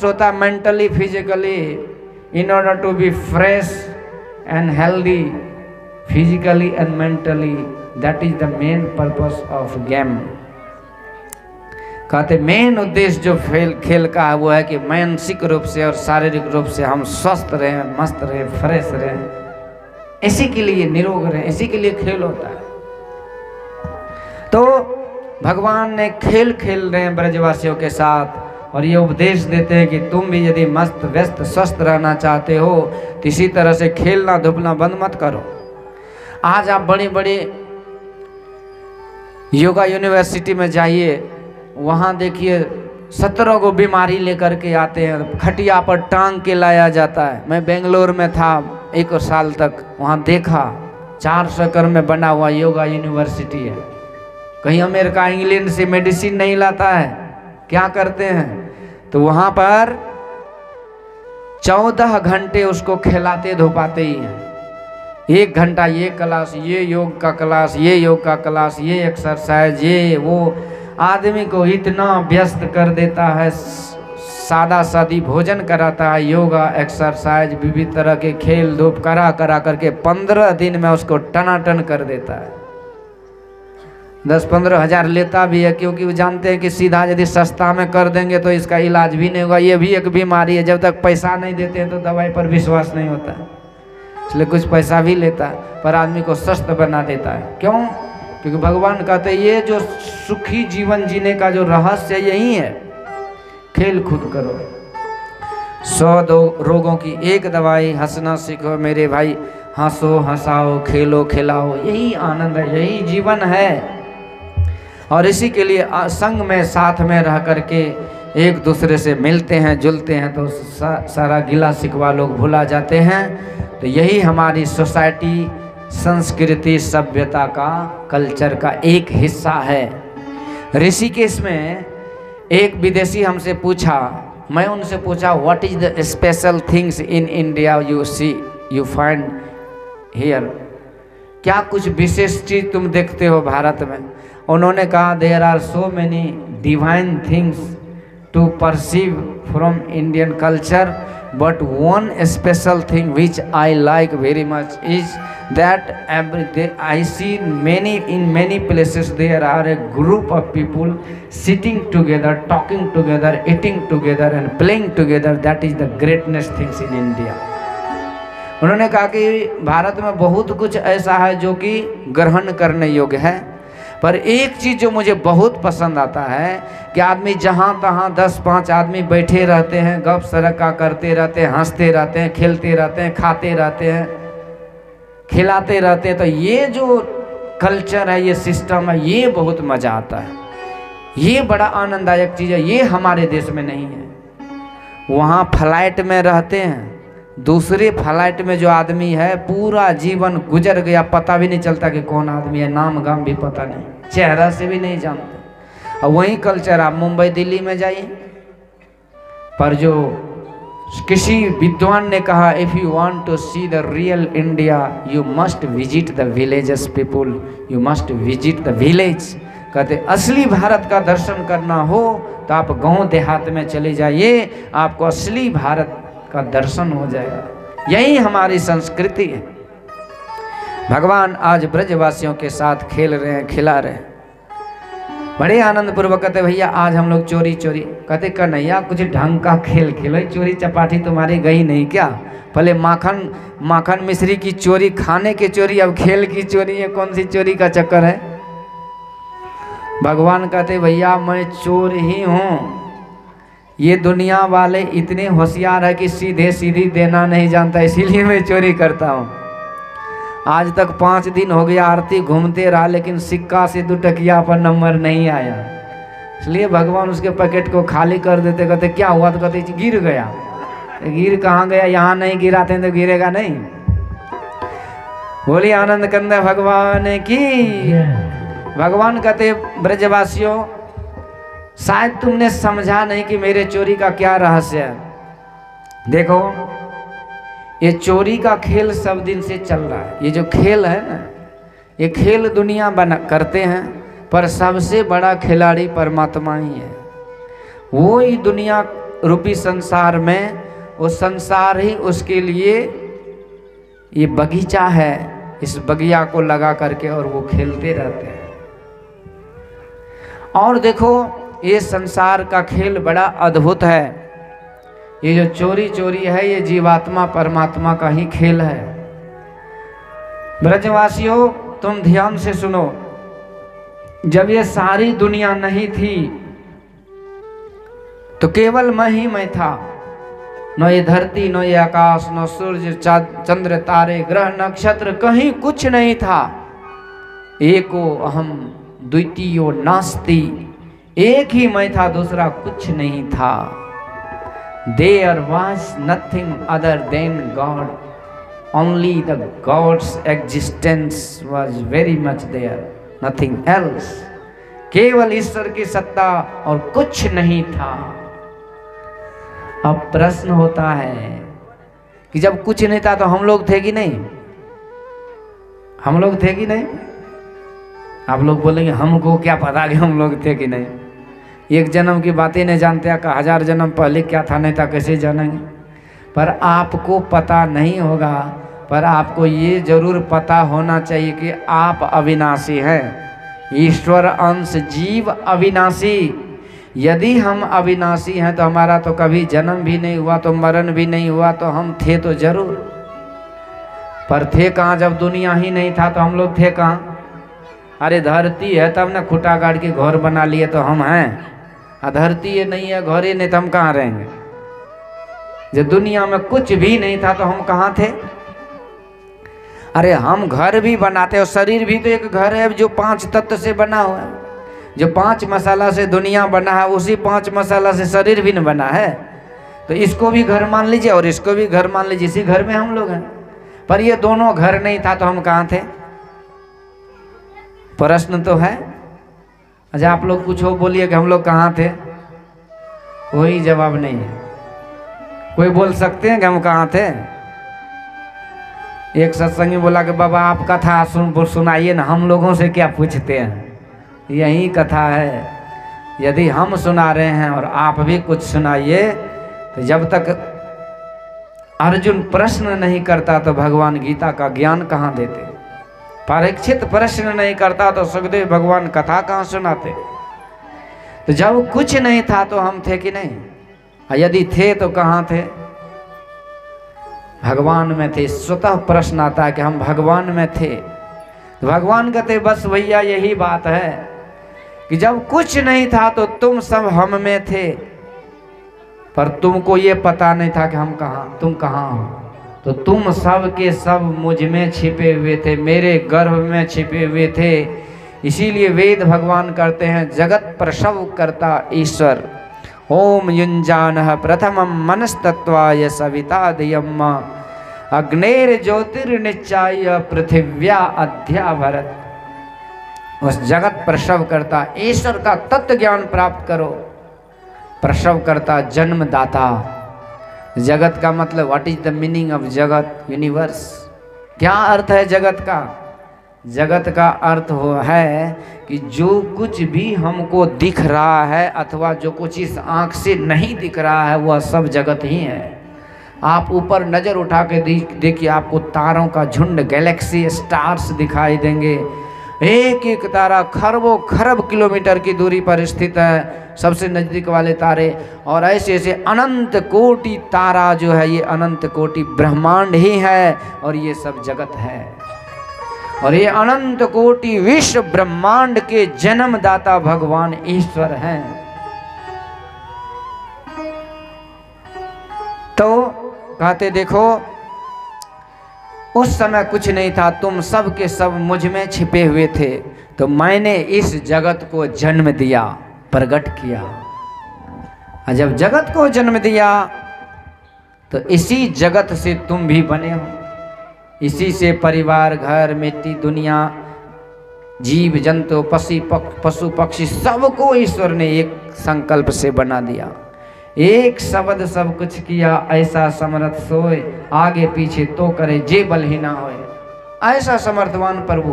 होता है mentally physically, in order to be fresh and healthy physically and mentally, that is the main purpose of game. कहते main उद्देश्य जो खेल का है वो है कि मानसिक रूप से और शारीरिक रूप से हम स्वस्थ रहें, मस्त रहें, फ्रेश रहें, इसी के लिए निरोग रहें, इसी के लिए खेल होता है। तो भगवान ने खेल खेल रहे हैं ब्रजवासियों के साथ और ये उपदेश देते हैं कि तुम भी यदि मस्त व्यस्त स्वस्थ रहना चाहते हो तो इसी तरह से खेलना धुपना बंद मत करो। आज आप बड़ी बड़ी योगा यूनिवर्सिटी में जाइए, वहाँ देखिए 17 को बीमारी लेकर के आते हैं, खटिया पर टांग के लाया जाता है। मैं बेंगलोर में था 1 साल तक, वहाँ देखा 400 एकड़ में बना हुआ योगा यूनिवर्सिटी है। कहीं अमेरिका इंग्लैंड से मेडिसिन नहीं लाता है, क्या करते हैं तो वहाँ पर 14 घंटे उसको खिलाते धुपाते ही हैं। 1 घंटा ये क्लास, ये योग का क्लास, ये योग का क्लास, ये एक्सरसाइज, ये वो, आदमी को इतना व्यस्त कर देता है। सादा सादी भोजन कराता है, योगा एक्सरसाइज विविध तरह के खेल धूप करा करके 15 दिन में उसको टनाटन कर देता है। 10-15 हज़ार लेता भी है, क्योंकि वो जानते हैं कि सीधा यदि सस्ता में कर देंगे तो इसका इलाज भी नहीं होगा। ये भी एक बीमारी है, जब तक पैसा नहीं देते हैं तो दवाई पर विश्वास नहीं होता है, इसलिए कुछ पैसा भी लेता है पर आदमी को स्वस्थ बना देता है। क्यों? क्योंकि भगवान कहते हैं ये जो सुखी जीवन जीने का जो रहस्य यही है, खेल खुद करो। 100 रोगों की एक दवाई, हंसना सीखो मेरे भाई, हंसो हंसाओ, खेलो खिलाओ, यही आनंद है, यही जीवन है। और इसी के लिए संग में साथ में रह करके एक दूसरे से मिलते हैं जुलते हैं तो सारा गिला शिकवा लोग भुला जाते हैं। तो यही हमारी सोसाइटी, संस्कृति, सभ्यता का, कल्चर का एक हिस्सा है। ऋषिकेश में एक विदेशी हमसे पूछा, मैं उनसे पूछा what is the special things in India you see you find here, क्या कुछ विशेष चीज तुम देखते हो भारत में? उन्होंने कहा there are so many divine things to perceive from Indian culture, but one special thing which I like very much is that I see in many places there are a group of people sitting together, talking together, eating together and playing together. That is the greatness things in India. उन्होंने कहा कि भारत में बहुत कुछ ऐसा है जो कि ग्रहण करने योग्य है, पर एक चीज़ जो मुझे बहुत पसंद आता है कि आदमी जहाँ तहाँ 10-5 आदमी बैठे रहते हैं, गप सरक्का करते रहते हैं, हंसते रहते हैं, खेलते रहते हैं, खाते रहते हैं, खिलाते रहते हैं। तो ये जो कल्चर है, ये सिस्टम है, ये बहुत मज़ा आता है, ये बड़ा आनंददायक चीज़ है। ये हमारे देश में नहीं है। वहाँ फ्लाइट में रहते हैं, दूसरे फ्लाइट में जो आदमी है पूरा जीवन गुजर गया, पता भी नहीं चलता कि कौन आदमी है, नाम गाम भी पता नहीं, चेहरा से भी नहीं जानते। और वही कल्चर आप मुंबई दिल्ली में जाइए, पर जो किसी विद्वान ने कहा if you want to see the real India you must visit the villages people, you must visit the village. कहते असली भारत का दर्शन करना हो तो आप गांव देहात में चले जाइए, आपको असली भारत का दर्शन हो जाएगा। यही हमारी संस्कृति है। भगवान आज ब्रजवासियों के साथ खेल रहे हैं, खिला रहे हैं, बड़े आनंद पूर्वक। कहते भैया आज हम लोग चोरी चोरी, कहते कन्हैया कुछ ढंग का खेल खेलो, चोरी चपाटी तुम्हारी गई नहीं क्या? पहले माखन मिश्री की चोरी, खाने की चोरी, अब खेल की चोरी, ये कौन सी चोरी का चक्कर है? भगवान कहते भैया मैं चोर ही हूँ, ये दुनिया वाले इतने होशियार है कि सीधे सीधी देना नहीं जानता, इसीलिए मैं चोरी करता हूँ। आज तक 5 दिन हो गया आरती घूमते रहा, लेकिन सिक्का से 2 टकिया पर नंबर नहीं आया, इसलिए भगवान उसके पैकेट को खाली कर देते। कहते क्या हुआ? तो कहते गिर गया। गिर कहाँ गया? यहाँ नहीं गिराते तो गिरेगा नहीं। बोली आनंद कंद भगवान की। भगवान कहते ब्रजवासियों शायद तुमने समझा नहीं कि मेरे चोरी का क्या रहस्य है। देखो ये चोरी का खेल सब दिन से चल रहा है। ये जो खेल है ना, ये खेल दुनिया करते हैं, पर सबसे बड़ा खिलाड़ी परमात्मा ही है। वो ही दुनिया रूपी संसार में, वो संसार ही उसके लिए ये बगीचा है। इस बगिया को लगा करके और वो खेलते रहते हैं। और देखो ये संसार का खेल बड़ा अद्भुत है। ये जो चोरी चोरी है ये जीवात्मा परमात्मा का ही खेल है। ब्रजवासियों तुम ध्यान से सुनो, जब ये सारी दुनिया नहीं थी तो केवल मैं ही मैं था। न ये धरती, न ये आकाश, न सूर्य, चंद्र, तारे, ग्रह, नक्षत्र, कहीं कुछ नहीं था। एको अहम द्वितीयो नास्ति, एक ही मैं था, दूसरा कुछ नहीं था। There was nothing other than God. Only the God's existence was very much there. Nothing else. केवल ईश्वर की सत्ता और कुछ नहीं था। अब प्रश्न होता है कि जब कुछ नहीं था तो हम लोग थे कि नहीं? हम लोग थे कि नहीं? आप लोग बोलेंगे हमको क्या पता कि हम लोग थे कि नहीं। एक जन्म की बातें नहीं जानते कि 1000 जन्म पहले क्या था नहीं था कैसे जानेंगे। पर आपको पता नहीं होगा, पर आपको ये जरूर पता होना चाहिए कि आप अविनाशी हैं। ईश्वर अंश जीव अविनाशी। यदि हम अविनाशी हैं तो हमारा तो कभी जन्म भी नहीं हुआ, तो मरण भी नहीं हुआ, तो हम थे तो जरूर। पर थे कहाँ? जब दुनिया ही नहीं था तो हम लोग थे कहाँ? अरे धरती है तब ना खुटा गाड़ के घर बना लिए तो हम हैं। धरती ये नहीं है, घर ही नहीं तो हम कहाँ रहेंगे? जब दुनिया में कुछ भी नहीं था तो हम कहाँ थे? अरे हम घर भी बनाते और शरीर भी तो एक घर है जो 5 तत्व से बना हुआ है। जो 5 मसाला से दुनिया बना है, उसी 5 मसाला से शरीर भी न बना है। तो इसको भी घर मान लीजिए और इसको भी घर मान लीजिए, इसी घर में हम लोग हैं। पर ये दोनों घर नहीं था तो हम कहाँ थे? प्रश्न तो है। अच्छा आप लोग कुछ हो बोलिए कि हम लोग कहाँ थे? कोई जवाब नहीं है। कोई बोल सकते हैं कि हम कहाँ थे? एक सत्संगी बोला कि बाबा आप कथा सुनाइए ना, हम लोगों से क्या पूछते हैं। यही कथा है। यदि हम सुना रहे हैं और आप भी कुछ सुनाइए, तो जब तक अर्जुन प्रश्न नहीं करता तो भगवान गीता का ज्ञान कहाँ देते? परीक्षित प्रश्न नहीं करता तो सुखदेव भगवान कथा कहाँ सुनाते? तो जब कुछ नहीं था तो हम थे कि नहीं? यदि थे तो कहाँ थे? भगवान में थे। स्वतः प्रश्न आता है कि हम भगवान में थे। तो भगवान कहते बस भैया यही बात है कि जब कुछ नहीं था तो तुम सब हम में थे, पर तुमको ये पता नहीं था कि हम कहाँ, तुम कहाँ हो। तो तुम सब के सब मुझ में छिपे हुए थे, मेरे गर्भ में छिपे हुए थे। इसीलिए वेद भगवान करते हैं जगत प्रसव करता ईश्वर। ओम युंजानः प्रथमं मनस्तत्वाय सविता धियम्मा अग्नेर ज्योतिर्निचाय पृथिव्या अध्याभरत। उस जगत प्रसव करता ईश्वर का तत्व ज्ञान प्राप्त करो। प्रसव करता जन्मदाता। जगत का मतलब what is the meaning of जगत? यूनिवर्स। क्या अर्थ है जगत का? जगत का अर्थ है कि जो कुछ भी हमको दिख रहा है अथवा जो कुछ इस आँख से नहीं दिख रहा है वह सब जगत ही है। आप ऊपर नज़र उठा के देखिए, आपको तारों का झुंड, गैलेक्सी, स्टार्स दिखाई देंगे। एक एक तारा खरबों खरब किलोमीटर की दूरी पर स्थित है, सबसे नज़दीक वाले तारे। और ऐसे ऐसे अनंत कोटि तारा जो है ये अनंत कोटि ब्रह्मांड ही है और ये सब जगत है। और ये अनंत कोटि विश्व ब्रह्मांड के जन्मदाता भगवान ईश्वर हैं। तो कहते देखो उस समय कुछ नहीं था, तुम सब के सब मुझ में छिपे हुए थे, तो मैंने इस जगत को जन्म दिया, प्रकट किया। और जब जगत को जन्म दिया तो इसी जगत से तुम भी बने हो। इसी से परिवार, घर, मिट्टी, दुनिया, जीव जंतु, पशु पक्षी सबको ईश्वर ने एक संकल्प से बना दिया। एक शब्द सब कुछ किया, ऐसा समर्थ सोए, आगे पीछे तो करे जे बल ही ना होए। ऐसा समर्थवान प्रभु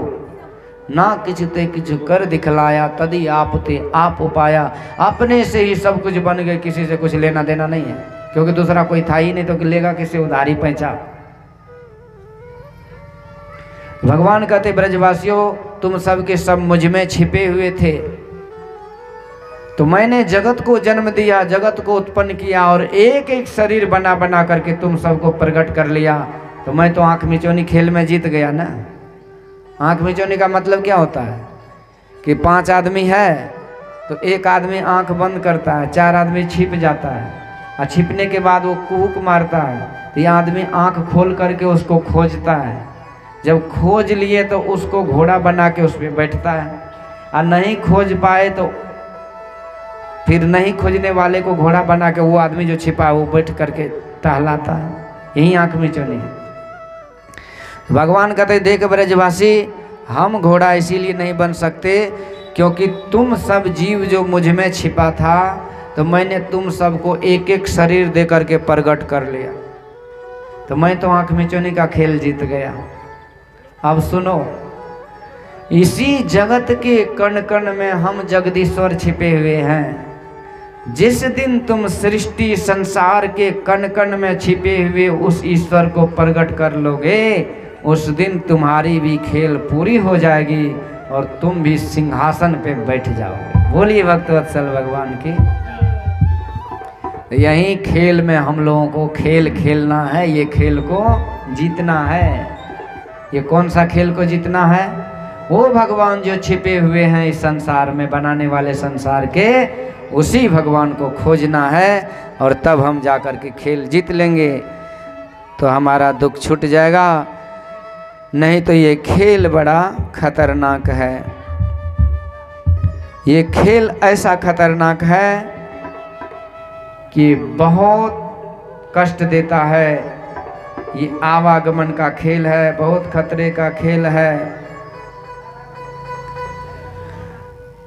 ना किछु ते किछु कर दिखलाया, तदी आप ते आप उपाया। अपने से ही सब कुछ बन गए, किसी से कुछ लेना देना नहीं है, क्योंकि दूसरा कोई था ही नहीं, तो लेगा किससे, उधारी पैंचा। भगवान कहते ब्रजवासियों तुम सब के सब मुझ में छिपे हुए थे, तो मैंने जगत को जन्म दिया, जगत को उत्पन्न किया और एक एक शरीर बना बना करके तुम सबको प्रकट कर लिया। तो मैं तो आंख मिचौनी खेल में जीत गया ना। आंख मिचौनी का मतलब क्या होता है कि 5 आदमी है तो एक आदमी आंख बंद करता है, 4 आदमी छिप जाता है, और छिपने के बाद वो कुहक मारता है, तो ये आदमी आंख खोल करके उसको खोजता है। जब खोज लिए तो उसको घोड़ा बना के उस पर बैठता है, और नहीं खोज पाए तो फिर नहीं खोजने वाले को घोड़ा बना के वो आदमी जो छिपा है वो बैठ करके टहलाता है। यही आंख मिचौनी है। भगवान कहते देख ब्रजवासी, हम घोड़ा इसीलिए नहीं बन सकते क्योंकि तुम सब जीव जो मुझ में छिपा था, तो मैंने तुम सबको एक एक शरीर दे करके प्रकट कर लिया, तो मैं तो आंख मिचौनी का खेल जीत गया। अब सुनो, इसी जगत के कण कण में हम जगदीश्वर छिपे हुए हैं। जिस दिन तुम सृष्टि संसार के कण कण में छिपे हुए उस ईश्वर को प्रकट कर लोगे, उस दिन तुम्हारी भी खेल पूरी हो जाएगी और तुम भी सिंहासन पे बैठ जाओगे। बोलिए भक्तवत्सल भगवान की। यही खेल में हम लोगों को खेल खेलना है, ये खेल को जीतना है। ये कौन सा खेल को जीतना है? वो भगवान जो छिपे हुए हैं इस संसार में, बनाने वाले संसार के, उसी भगवान को खोजना है और तब हम जाकर के खेल जीत लेंगे, तो हमारा दुख छूट जाएगा। नहीं तो ये खेल बड़ा खतरनाक है। ये खेल ऐसा खतरनाक है कि बहुत कष्ट देता है। ये आवागमन का खेल है, बहुत खतरे का खेल है।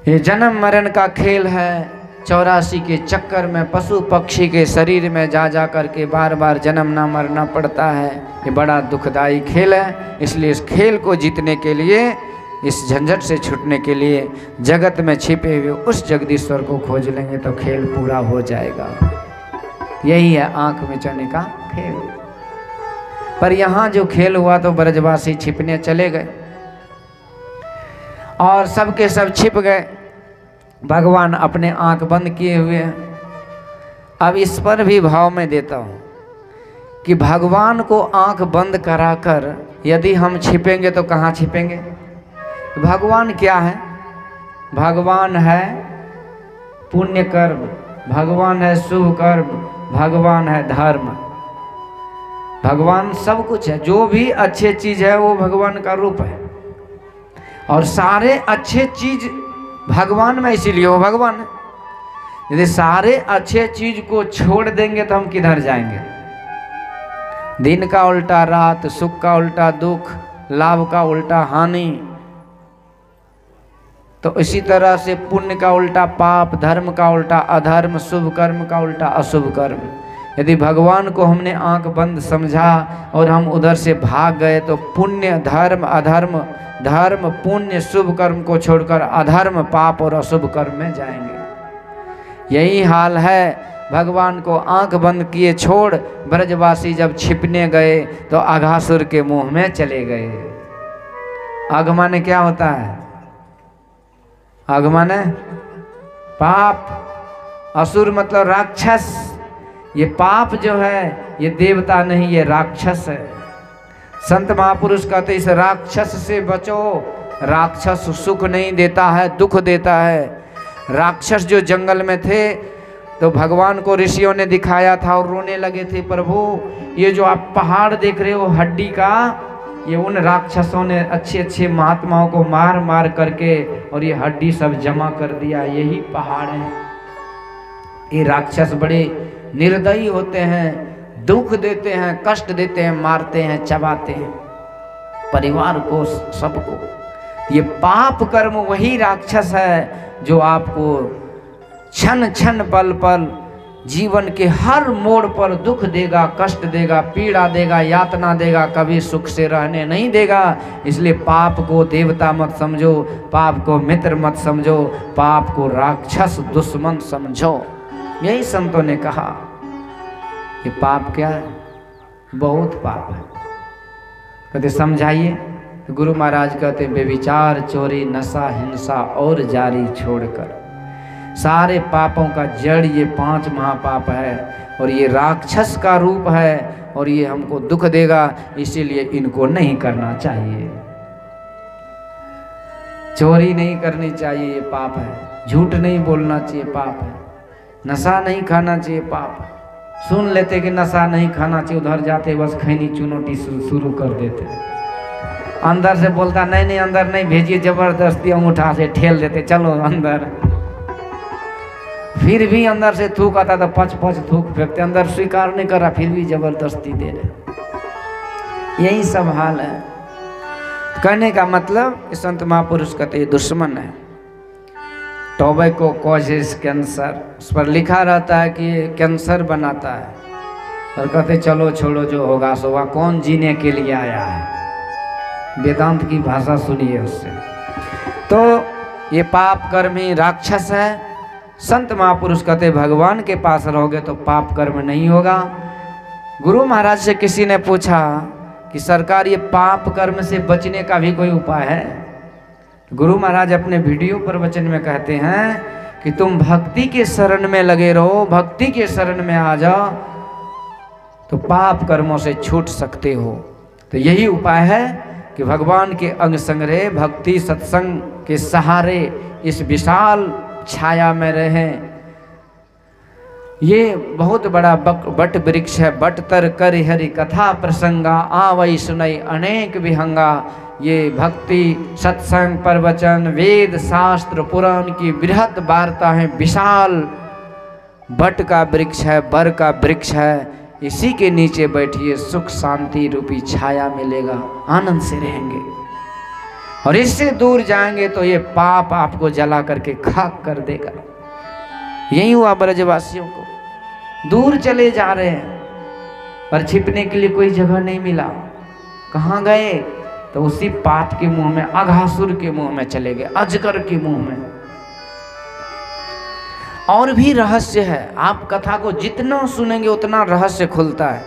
ये जन्म मरण का खेल है। 84 के चक्कर में पशु पक्षी के शरीर में जा जा करके बार बार जन्मना मरना पड़ता है। ये बड़ा दुखदाई खेल है। इसलिए इस खेल को जीतने के लिए, इस झंझट से छूटने के लिए जगत में छिपे हुए उस जगदीश्वर को खोज लेंगे तो खेल पूरा हो जाएगा। यही है आंख मिचौनी का खेल। पर यहाँ जो खेल हुआ तो ब्रजवासी छिपने चले गए और सबके सब छिप गए। भगवान अपने आंख बंद किए हुए हैं। अब इस पर भी भाव में देता हूँ कि भगवान को आंख बंद कराकर यदि हम छिपेंगे तो कहाँ छिपेंगे? भगवान क्या है? भगवान है पुण्य कर्म, भगवान है शुभ कर्म, भगवान है धर्म। भगवान सब कुछ है। जो भी अच्छे चीज है वो भगवान का रूप है। और सारे अच्छे चीज भगवान में इसीलिए वो भगवान है। यदि सारे अच्छे चीज को छोड़ देंगे तो हम किधर जाएंगे? दिन का उल्टा रात, सुख का उल्टा दुख, लाभ का उल्टा हानि। तो इसी तरह से पुण्य का उल्टा पाप, धर्म का उल्टा अधर्म, शुभ कर्म का उल्टा अशुभ कर्म। यदि भगवान को हमने आंख बंद समझा और हम उधर से भाग गए तो पुण्य धर्म अधर्म, धर्म पुण्य शुभ कर्म को छोड़कर अधर्म पाप और अशुभ कर्म में जाएंगे। यही हाल है। भगवान को आंख बंद किए छोड़ ब्रजवासी जब छिपने गए तो अघासुर के मुंह में चले गए। अघ माने क्या होता है? अघ माने पाप, असुर मतलब राक्षस। ये पाप जो है ये देवता नहीं, ये राक्षस है। संत महापुरुष कहते इस राक्षस से बचो। राक्षस सुख नहीं देता है, दुख देता है। राक्षस जो जंगल में थे तो भगवान को ऋषियों ने दिखाया था और रोने लगे थे, प्रभु ये जो आप पहाड़ देख रहे हो हड्डी का, ये उन राक्षसों ने अच्छे अच्छे महात्माओं को मार मार करके और ये हड्डी सब जमा कर दिया, यही पहाड़ है। ये राक्षस बड़े निर्दयी होते हैं, दुख देते हैं, कष्ट देते हैं, मारते हैं, चबाते हैं परिवार को, सबको। ये पाप कर्म वही राक्षस है जो आपको क्षण क्षण पल पल जीवन के हर मोड़ पर दुख देगा, कष्ट देगा, पीड़ा देगा, यातना देगा, कभी सुख से रहने नहीं देगा। इसलिए पाप को देवता मत समझो, पाप को मित्र मत समझो, पाप को राक्षस दुश्मन समझो। यही संतों ने कहा कि पाप क्या है, बहुत पाप है। कहते समझाइए, गुरु महाराज कहते बेविचार, चोरी, नशा, हिंसा और जारी छोड़कर सारे पापों का जड़ ये 5 महापाप है और ये राक्षस का रूप है और ये हमको दुख देगा, इसीलिए इनको नहीं करना चाहिए। चोरी नहीं करनी चाहिए, ये पाप है। झूठ नहीं बोलना चाहिए, पाप है। नशा नहीं खाना चाहिए, पाप है। सुन लेते कि नशा नहीं खाना चाहिए, उधर जाते बस खैनी चुनौती शुरू कर देते। अंदर से बोलता नहीं नहीं अंदर नहीं भेजिए, जबरदस्ती अंगूठा से ठेल देते, चलो अंदर। फिर भी अंदर से थूक आता था, 5 थूक फेंकते, अंदर स्वीकार नहीं कर रहा, फिर भी जबरदस्ती दे रहे। यही सब हाल है। कहने का मतलब संत महापुरुष कहते दुश्मन है। टोबैको कॉजेज कैंसर, उस पर लिखा रहता है कि कैंसर बनाता है, और कहते चलो छोड़ो जो होगा सो होगा, कौन जीने के लिए आया है। वेदांत की भाषा सुनिए उससे। तो ये पाप कर्म ही राक्षस है। संत महापुरुष कहते भगवान के पास रहोगे तो पाप कर्म नहीं होगा। गुरु महाराज से किसी ने पूछा कि सरकार ये पाप कर्म से बचने का भी कोई उपाय है? गुरु महाराज अपने वीडियो पर वचन में कहते हैं कि तुम भक्ति के शरण में लगे रहो, भक्ति के शरण में आ जाओ तो पाप कर्मों से छूट सकते हो। तो यही उपाय है कि भगवान के अंग संग्रह, भक्ति सत्संग के सहारे इस विशाल छाया में रहें। ये बहुत बड़ा बट वृक्ष है। बट तर कर हरि कथा प्रसंगा, आवई सुनई अनेक विहंगा। ये भक्ति सत्संग प्रवचन वेद शास्त्र पुराण की बृहद वार्ता है। विशाल बट का वृक्ष है, बर का वृक्ष है। इसी के नीचे बैठिए, सुख शांति रूपी छाया मिलेगा, आनंद से रहेंगे। और इससे दूर जाएंगे तो ये पाप आपको जला करके खाक कर देगा। यही हुआ ब्रजवासियों को। दूर चले जा रहे हैं पर छिपने के लिए कोई जगह नहीं मिला। कहाँ गए? तो उसी पाप के मुंह में, अघासुर के मुंह में चले गए, अजगर के मुंह में। और भी रहस्य है। आप कथा को जितना सुनेंगे उतना रहस्य खुलता है।